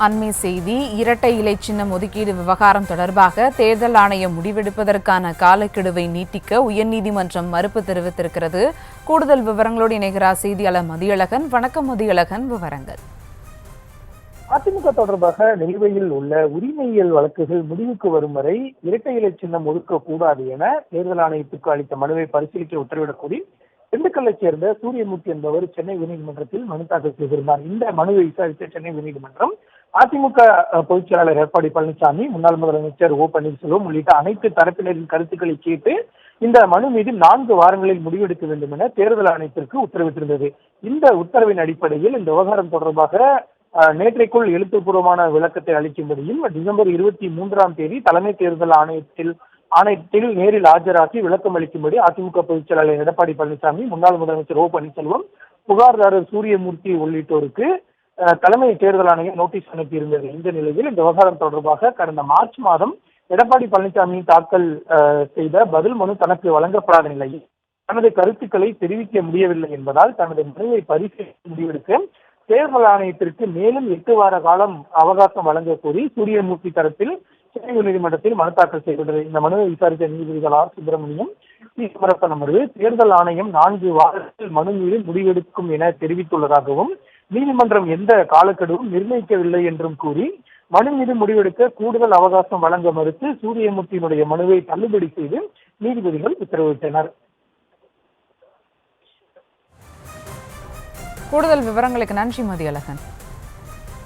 அண்மை செய்தி. இரட்டை இலை சின்னம் ஒதுக்கீடு விவகாரம் தொடர்பாக தேர்தல் ஆணையம் முடிவெடுப்பதற்கான காலக்கெடுவை நீட்டிக்க உயர்நீதிமன்றம் மறுப்பு தெரிவித்திருக்கிறது. கூடுதல் விவரங்களோடு இணைகிறார் செய்தியாளர் மதியழகன். வணக்கம் மதியழகன், விவரங்கள். அதிமுக தொடர்பாக நிலுவையில் உள்ள உரிமையியல் வழக்குகள் முடிவுக்கு வரும் வரை இரட்டை இலை சின்னம் ஒதுக்கக்கூடாது என தேர்தல் ஆணையத்துக்கு அளித்த மனுவை பரிசீலிக்க உத்தரவிடக் கோரி திண்டுக்கல்லைச் சேர்ந்த சூரியமூர்த்தி என்பவர் சென்னை உயர்நீதிமன்றத்தில் மனு தாக்கல் செய்திருந்தார். இந்த மனுவை விசாரித்த சென்னை உயர்நீதிமன்றம் அதிமுக பொதுச் செயலாளர் எடப்பாடி பழனிசாமி, முன்னாள் முதலமைச்சர் ஓ பன்னீர்செல்வம் உள்ளிட்ட அனைத்து தரப்பினரின் கருத்துக்களை கேட்டு இந்த மனு மீது 4 வாரங்களில் முடிவெடுக்க வேண்டும் என தேர்தல் ஆணையத்திற்கு உத்தரவிட்டிருந்தது. இந்த உத்தரவின் அடிப்படையில் இந்த விவகாரம் தொடர்பாக நேற்றைக்குள் எழுத்துப்பூர்வமான விளக்கத்தை அளிக்கும்படியும் டிசம்பர் 23 தலைமை தேர்தல் ஆணையத்தில் நேரில் ஆஜராகி விளக்கம் அளிக்கும்படி அதிமுக பொதுச் செயலாளர் எடப்பாடி பழனிசாமி, முன்னாள் முதலமைச்சர் ஓ பன்னீர்செல்வம், புகார்தாரர் சூரியமூர்த்தி உள்ளிட்டோருக்கு தலைமை தேர்தல் ஆணையம் நோட்டீஸ் அனுப்பியிருந்தது. இந்த நிலையில் இந்த விவகாரம் தொடர்பாக கடந்த மார்ச் மாதம் எடப்பாடி பழனிசாமி தாக்கல் செய்த பதில் மனு தனக்கு வழங்கப்படாத நிலையில் தனது கருத்துக்களை தெரிவிக்க முடியவில்லை என்பதால் தனது மனுவை பரிசீலித்து முடிவெடுக்க தேர்தல் ஆணையத்திற்கு மேலும் 8 வார காலம் அவகாசம் வழங்க கோரி சூரியமூர்த்தி தரப்பில் சென்னை உயர்நீதிமன்றத்தில் மனு தாக்கல் செய்துள்ளது. இந்த மனுவை விசாரித்த நீதிபதிகள் ஆர் சுப்பிரமணியம், சி சமரசன் அமர்வு தேர்தல் ஆணையம் 4 வாரத்தில் மனு மீது முடிவெடுக்கும் என தெரிவித்துள்ளதாகவும் நீதிமன்றம் எந்த காலக்கெடுவும் நிர்ணயிக்கவில்லை என்றும் கூறி மனு மீது முடிவெடுக்க கூடுதல் அவகாசம் வழங்க மறுத்து சூரியமூர்த்தியினுடைய மனுவை தள்ளுபடி செய்து நீதிபதிகள் உத்தரவிட்டனர். கூடுதல் விவரங்களுக்கு நன்றி மதியழகன்.